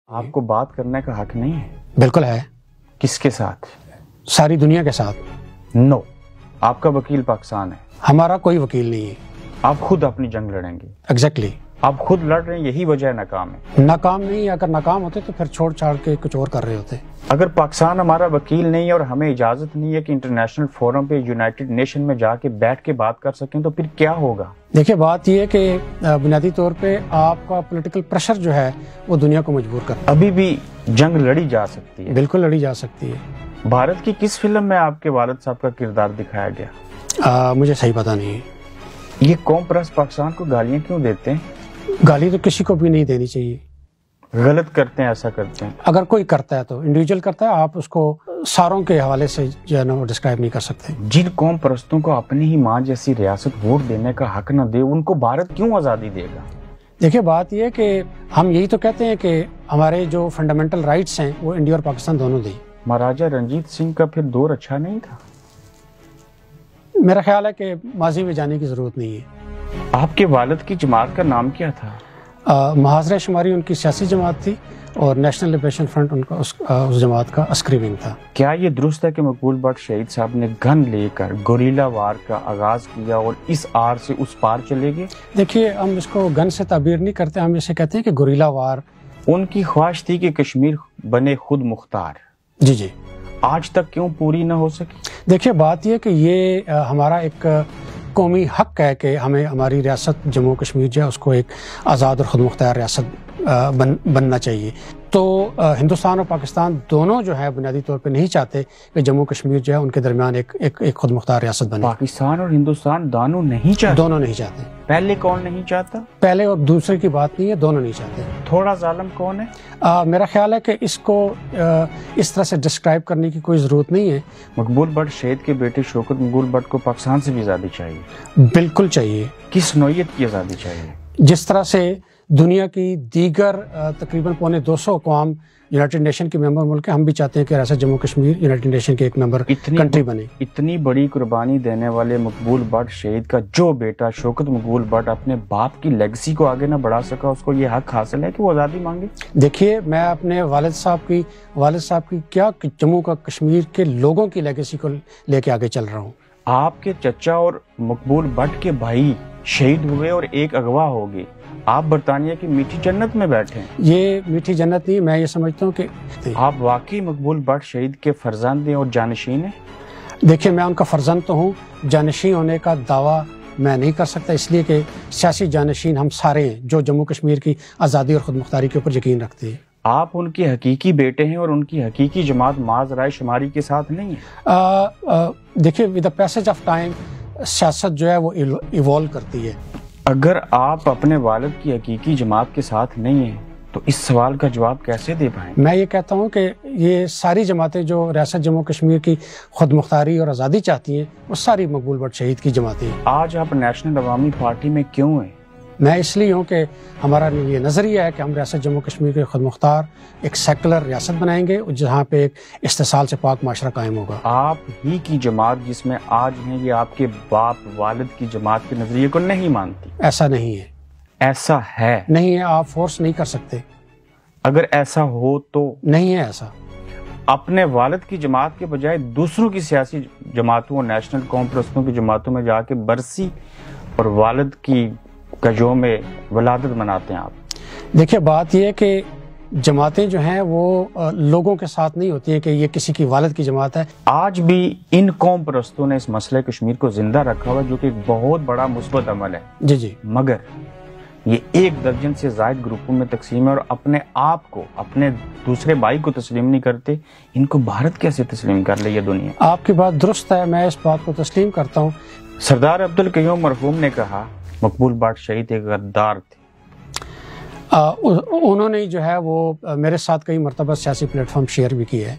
آپ کو بات کرنے کا حق نہیں ہے؟ بالکل ہے. کس کے ساتھ؟ ساری دنیا کے ساتھ. نو. آپ کا وکیل پاکستان ہے. ہمارا کوئی وکیل نہیں ہے. آپ خود اپنی جنگ لڑیں گے. ایگزیکٹلی. آپ خود لڑ رہے ہیں، یہی وجہ ناکام ہے. ناکام نہیں، اگر ناکام ہوتے تو پھر چھوڑ چھاڑ کے کچھ اور کر رہے ہوتے. اگر پاکستان ہمارا وکیل نہیں ہے اور ہمیں اجازت نہیں ہے کہ انٹرنیشنل فورم پہ یونائٹڈ نیشن میں جا کے بیٹھ کے بات کر سکیں تو پھر کیا ہوگا؟ دیکھیں، بات یہ ہے کہ بنیادی طور پہ آپ کا پولیٹیکل پریشر جو ہے وہ دنیا کو مجبور کرتا ہے. ابھی بھی جنگ لڑی جا سکتی ہے. بالکل لڑی جا سکتی ہے. بھارت کی کس فلم میں آپ کے والد صاحب کا کردار دکھایا گیا؟ مجھے صحیح پتہ نہیں ہے. یہ قوم پرست پاکستان کو گالیاں کیوں دیتے ہیں؟ گالی تو کسی کو بھی نہیں دینی چاہیے. غلط کرتے ہیں، ایسا کرتے ہیں. اگر کوئی کرتا ہے تو انڈیویجول کرتا ہے، آپ اس کو ساروں کے حوالے سے جو ہے نا وہ ڈسکرائب نہیں کر سکتے. جن قوم پرستوں کو اپنی ہی ماں جیسی ریاست ووٹ دینے کا حق نہ دے، ان کو بھارت کیوں آزادی دے گا؟ دیکھیے، بات یہ ہے کہ ہم یہی تو کہتے ہیں کہ ہمارے جو فنڈامنٹل رائٹس ہیں وہ انڈیا اور پاکستان دونوں دیں. مہاراجہ رنجیت سنگھ کا پھر دور اچھا نہیں تھا؟ میرا خیال ہے کہ ماضی میں جانے کی ضرورت نہیں ہے. آپ کے والد کی جماعت کا نام کیا تھا؟ محاذرہ شماری ان کی سیاسی جماعت تھی اور نیشنل لبریشن فرنٹ ان کا اس جماعت کا عسکری ونگ تھا. کیا یہ درست ہے کہ مقبول بٹ شہید صاحب نے گن لے کر گوریلا وار کا آغاز کیا اور اس آر سے اس پار چلے گئے؟ دیکھیے، ہم اس کو گن سے تعبیر نہیں کرتے، ہم اسے کہتے ہیں کہ گوریلا وار. ان کی خواہش تھی کہ کشمیر بنے خود مختار. جی جی. آج تک کیوں پوری نہ ہو سکی؟ دیکھیے، بات یہ کہ یہ ہمارا ایک قومی حق ہے کہ ہمیں ہماری ریاست جموں کشمیر جو ہے اس کو ایک آزاد اور خود مختار ریاست بننا چاہیے. تو ہندوستان اور پاکستان دونوں جو ہے بنیادی طور پہ نہیں چاہتے کہ جموں کشمیر جو ہے ان کے درمیان ایک خود مختار ریاست بنے. پاکستان اور ہندوستان دونوں نہیں چاہتے؟ دونوں نہیں چاہتے. پہلے کون نہیں چاہتا؟ پہلے اور دوسرے کی بات نہیں ہے، دونوں نہیں چاہتے. تھوڑا ظالم کون ہے؟ میرا خیال ہے کہ اس کو اس طرح سے ڈسکرائب کرنے کی کوئی ضرورت نہیں ہے. مقبول بٹ شہید کے بیٹے شوکت مقبول بٹ کو پاکستان سے بھی آزادی چاہیے. بالکل چاہیے. کس نوعیت کی آزادی چاہیے؟ جس طرح سے دنیا کی دیگر تقریباً 250 اقوام یونائٹڈ نیشن کے ممبر ملک ہیں، ہم بھی چاہتے ہیں کہ ریاست جموں کشمیر یونائٹڈ نیشن کے ایک ممبر کنٹری بنے. اتنی بڑی قربانی دینے والے مقبول بٹ شہید کا جو بیٹا شوکت مقبول بٹ اپنے باپ کی لیگسی کو آگے نہ بڑھا سکا، اس کو یہ حق حاصل ہے کہ وہ آزادی مانگے؟ دیکھیے، میں اپنے والد صاحب کی کیا جموں کا کشمیر کے لوگوں کی لیگسی کو لے کے آگے چل رہا ہوں. آپ کے چچا اور مقبول بٹ کے بھائی شہید ہوئے اور ایک اغوا ہو گئے. آپ برطانیہ کی میٹھی جنت میں بیٹھے ہیں. یہ میٹھی جنت نہیں، میں یہ سمجھتا ہوں کہ آپ واقعی مقبول بٹ شہید کے فرزند ہیں اور جانشین ہیں. دیکھیے، میں ان کا فرزند تو ہوں، جانشین ہونے کا دعویٰ میں نہیں کر سکتا، اس لیے کہ سیاسی جانشین ہم سارے ہیں جو جموں کشمیر کی آزادی اور خود مختاری کے اوپر یقین رکھتے ہیں. آپ ان کے حقیقی بیٹے ہیں اور ان کی حقیقی جماعت معاذ رائے شماری کے ساتھ نہیں ہے. دیکھیے، with the passage of time سیاست جو ہے وہ ایوالو کرتی ہے. اگر آپ اپنے والد کی حقیقی جماعت کے ساتھ نہیں ہیں تو اس سوال کا جواب کیسے دے پائیں؟ میں یہ کہتا ہوں کہ یہ ساری جماعتیں جو ریاست جموں کشمیر کی خود مختاری اور آزادی چاہتی ہیں وہ ساری مقبول بٹ شہید کی جماعتیں ہیں. آج آپ نیشنل عوامی پارٹی میں کیوں ہیں؟ میں اس لیے ہوں کہ ہمارا یہ نظریہ ہے کہ ہم ریاست جموں کشمیر کے خود مختار ایک سیکولر ریاست بنائیں گے جہاں پہ ایک استحصال سے پاک معاشرہ قائم ہوگا. آپ ہی کی جماعت جس میں آج ہیں یہ آپ کے باپ والد کی جماعت کے نظریے کو نہیں مانتی. ایسا نہیں ہے. ایسا ہے. نہیں ہے، آپ فورس نہیں کر سکتے. اگر ایسا ہو تو نہیں ہے ایسا. اپنے والد کی جماعت کے بجائے دوسروں کی سیاسی جماعتوں اور نیشنل قوم پرستوں کی جماعتوں میں جا کے برسی اور والد کی کجوں میں ولادت مناتے ہیں آپ. دیکھیے، بات یہ ہے کہ جماعتیں جو ہیں وہ لوگوں کے ساتھ نہیں ہوتی ہیں کہ یہ کسی کی والد کی جماعت ہے. آج بھی ان قوم پرستوں نے اس مسئلہ کشمیر کو زندہ رکھا ہوا جو کہ ایک بہت بڑا مثبت عمل ہے. جی جی. مگر یہ 1 درجن سے زائد گروپوں میں تقسیم ہے اور اپنے آپ کو اپنے دوسرے بھائی کو تسلیم نہیں کرتے. ان کو بھارت کیسے تسلیم کر لے یہ دنیا؟ آپ کی بات درست ہے، میں اس بات کو تسلیم کرتا ہوں. سردار عبدالقیوم مرحوم نے کہا مقبول بٹ شہید ایک غدار تھے. انہوں نے جو ہے وہ میرے ساتھ کئی مرتبہ سیاسی پلیٹ فارم شیئر بھی کیا ہے.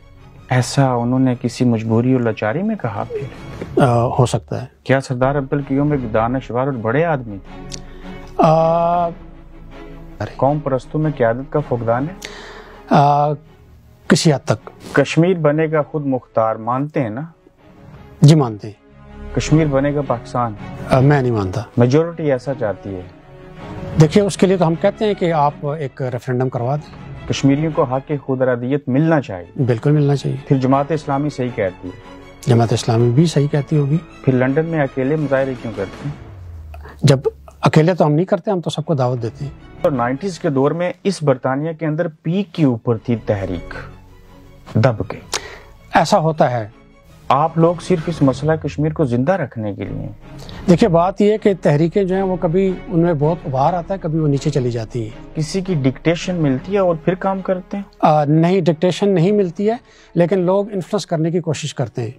ایسا انہوں نے کسی مجبوری اور لاچاری میں کہا؟ پھر ہو سکتا ہے. کیا سردار عبدالقیوم ایک دانشور اور بڑے آدمی تھے؟ قوم پرستوں میں قیادت کا فقدان ہے کسی حد تک. کشمیر بنے گا خود مختار مانتے ہیں نا؟ جی مانتے ہیں. کشمیر بنے گا پاکستان؟ میں نہیں مانتا. میجورٹی ایسا چاہتی ہے. دیکھیے، اس کے لیے تو ہم کہتے ہیں کہ آپ ایک ریفرینڈم کروا دیں. کشمیریوں کو حق خود ارادیت ملنا چاہیے، بالکل ملنا چاہیے. پھر جماعت اسلامی صحیح کہتی ہے، جماعت اسلامی بھی صحیح کہتی ہوگی. پھر لندن میں اکیلے مظاہرے کیوں کرتے ہیں؟ جب اکیلے تو ہم نہیں کرتے، ہم تو سب کو دعوت دیتے ہیں. اور 90s کے دور میں اس برطانیہ کے اندر پیک کے اوپر تھی تحریک، دب کے. ایسا ہوتا ہے. آپ لوگ صرف اس مسئلہ کشمیر کو زندہ رکھنے کے لیے. دیکھیے بات یہ ہے کہ تحریکیں جو ہیں وہ کبھی ان میں بہت ابھار آتا ہے، کبھی وہ نیچے چلی جاتی ہیں. کسی کی ڈکٹیشن ملتی ہے اور پھر کام کرتے ہیں؟ نہیں، ڈکٹیشن نہیں ملتی ہے، لیکن لوگ انفلوئنس کرنے کی کوشش کرتے ہیں.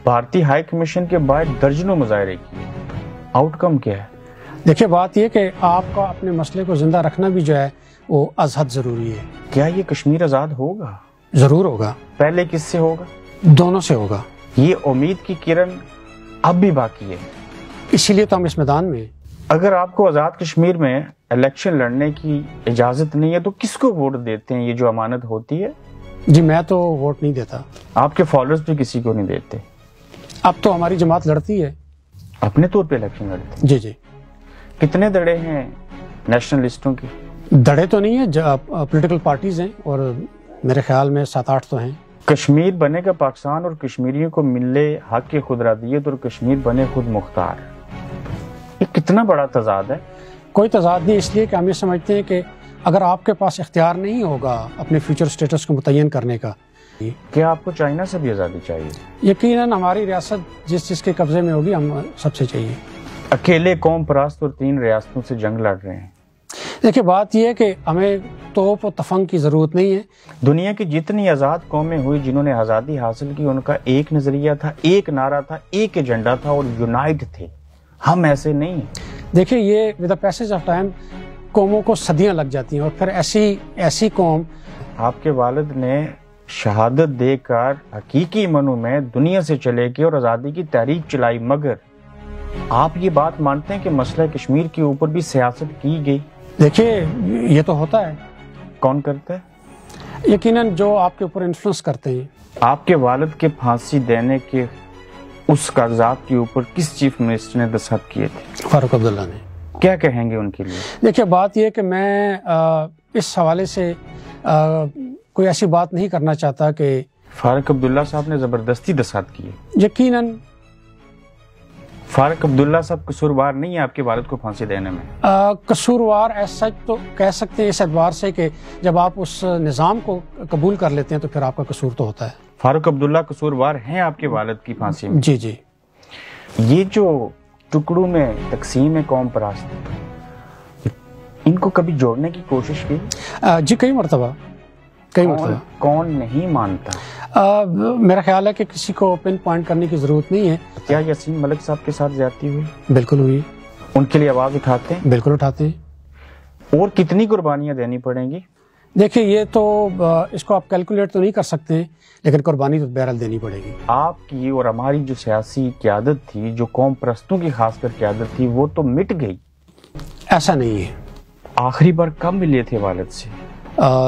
بھارتی ہائی کمیشن کے بعد درجنوں مظاہرے کیے، آؤٹ کم کیا ہے؟ دیکھیے بات یہ کہ آپ کا اپنے مسئلے کو زندہ رکھنا بھی جو ہے وہ از حد ضروری ہے. کیا یہ کشمیر آزاد ہوگا؟ ضرور ہوگا. پہلے کس سے ہوگا؟ دونوں سے ہوگا. یہ امید کی کرن اب بھی باقی ہے، اسی لیے تو ہم اس میدان میں. اگر آپ کو آزاد کشمیر میں الیکشن لڑنے کی اجازت نہیں ہے تو کس کو ووٹ دیتے ہیں؟ یہ جو امانت ہوتی ہے. جی میں تو ووٹ نہیں دیتا. آپ کے فالوورز بھی کسی کو نہیں دیتے؟ اب تو ہماری جماعت لڑتی ہے. اپنے طور پہ الیکشن لڑتے ہیں؟ جی جی. کتنے دڑے ہیں نیشنلسٹوں کے؟ دڑے تو نہیں ہیں، پولیٹیکل پارٹیز ہیں، اور میرے خیال میں 7-8 تو ہیں. کشمیر بنے گا پاکستان اور کشمیریوں کو ملے حق خود ارادیت اور کشمیر بنے خود مختار. یہ کتنا بڑا تضاد ہے؟ کوئی تضاد نہیں، اس لیے کہ ہم یہ سمجھتے ہیں کہ اگر آپ کے پاس اختیار نہیں ہوگا اپنے فیوچر سٹیٹس کو متعین کرنے کا. کیا آپ کو چائنا سے بھی آزادی چاہیے؟ یقیناً ہماری ریاست جس کے قبضے میں ہوگی ہم سب سے چاہیے. اکیلے قوم پرست اور 3 ریاستوں سے جنگ لڑ رہے ہیں. دیکھیے بات یہ ہے کہ ہمیں توپ و تفنگ کی ضرورت نہیں ہے. دنیا کی جتنی آزاد قومیں ہوئی جنہوں نے آزادی حاصل کی، ان کا ایک نظریہ تھا، ایک نعرہ تھا، ایک ایجنڈا تھا اور یونائٹ تھے. ہم ایسے نہیں ہیں. دیکھیے یہ with the passage of time قوموں کو صدیاں لگ جاتی ہیں، اور پھر ایسی قوم. آپ کے والد نے شہادت دے کر حقیقی منوں میں دنیا سے چلے گئے اور آزادی کی تحریک چلائی، مگر آپ یہ بات مانتے ہیں کہ مسئلہ کشمیر کے اوپر بھی سیاست کی گئی؟ دیکھیے یہ تو ہوتا ہے. کون کرتا ہے؟ یقیناً جو آپ کے اوپر انفلوئنس کرتے ہیں. آپ کے والد کے پھانسی دینے کے اس کاغذات کے اوپر کس چیف منسٹر نے دستخط کیے تھے؟ فاروق عبداللہ نے. کیا کہیں گے ان کے لیے؟ دیکھیے بات یہ کہ میں اس حوالے سے کوئی ایسی بات نہیں کرنا چاہتا کہ فاروق عبداللہ صاحب نے زبردستی دستخط کیے. یقیناً فاروق عبداللہ صاحب قصوروار نہیں ہے آپ کے والد کو پھانسی دینے میں؟ قصوروار ایسا تو کہہ سکتے ہیں اس اعتبار سے کہ جب آپ اس نظام کو قبول کر لیتے ہیں تو پھر آپ کا قصور تو ہوتا ہے. فاروق عبداللہ قصوروار ہیں آپ کے والد کی پھانسی میں؟ جی جی. یہ جو ٹکڑوں میں تقسیم ہے قوم پرست، ان کو کبھی جوڑنے کی کوشش کی؟ جی کئی مرتبہ. کون نہیں مانتا؟ میرا خیال ہے کہ کسی کو پن پوائنٹ کرنے کی ضرورت نہیں ہے. کیا یاسین ملک صاحب کے ساتھ زیادتی ہوئی؟ بالکل ہوئی. ان کے لیے آواز اٹھاتے ہیں؟ بالکل اٹھاتے ہیں. اور کتنی قربانیاں دینی پڑیں گی؟ دیکھیے یہ تو اس کو آپ کیلکولیٹ تو نہیں کر سکتے ہیں، لیکن قربانی تو بہرحال دینی پڑے گی. آپ کی اور ہماری جو سیاسی قیادت تھی، جو قوم پرستوں کی خاص کر قیادت تھی، وہ تو مٹ گئی. ایسا نہیں ہے. آخری بار کب ملے تھے والد سے؟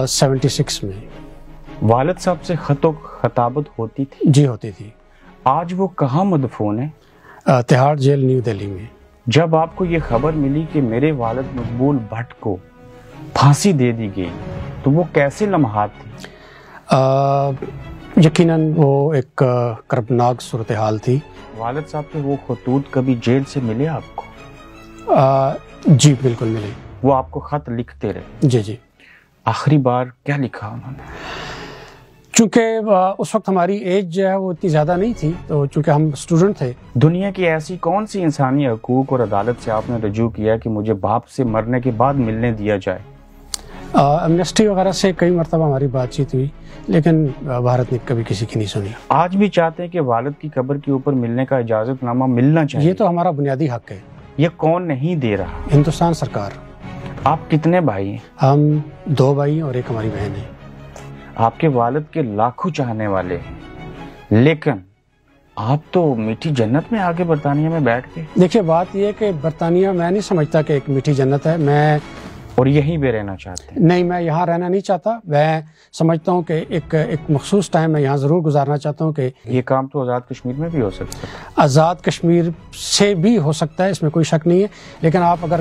76 میں. والد صاحب سے خط و خطابت ہوتی تھی؟ جی ہوتی تھی. آج وہ کہاں مدفون ہے؟ تہاڑ جیل نیو دہلی میں. جب آپ کو یہ خبر ملی کہ میرے والد مقبول بھٹ کو پھانسی دے دی گئی تو وہ کیسے لمحات تھے؟ یقیناً وہ ایک کربناک صورتحال تھی. والد صاحب کے وہ خطوط کبھی جیل سے ملے آپ کو؟ جی بالکل ملے. وہ آپ کو خط لکھتے رہے؟ جی جی. آخری بار کیا لکھا انہوں نے؟ چونکہ اس وقت ہماری ایج جو ہے وہ اتنی زیادہ نہیں تھی، تو چونکہ ہم اسٹوڈنٹ تھے. دنیا کی ایسی کون سی انسانی حقوق اور عدالت سے آپ نے رجوع کیا کہ مجھے باپ سے مرنے کے بعد ملنے دیا جائے؟ ایمنسٹی وغیرہ سے کئی مرتبہ ہماری بات چیت ہوئی، لیکن بھارت نے کبھی کسی کی نہیں سنی. آج بھی چاہتے ہیں کہ والد کی قبر کے اوپر ملنے کا اجازت نامہ ملنا چاہیے. یہ تو ہمارا بنیادی حق ہے. یہ کون نہیں دے رہا؟ ہندوستان سرکار. آپ کتنے بھائی ہیں؟ ہم 2 بھائی اور ایک ہماری بہن ہے. آپ کے والد کے لاکھوں چاہنے والے ہیں، لیکن آپ تو میٹھی جنت میں آگے برطانیہ میں بیٹھ کے. دیکھیے بات یہ ہے کہ برطانیہ میں نہیں سمجھتا کہ ایک میٹھی جنت ہے. میں اور یہیں بھی رہنا چاہتے ہیں؟ نہیں، میں یہاں رہنا نہیں چاہتا. میں سمجھتا ہوں کہ ایک مخصوص ٹائم میں یہاں ضرور گزارنا چاہتا ہوں. کہ یہ کام تو آزاد کشمیر میں بھی ہو سکتا ہے. آزاد کشمیر سے بھی ہو سکتا ہے، اس میں کوئی شک نہیں ہے. لیکن آپ اگر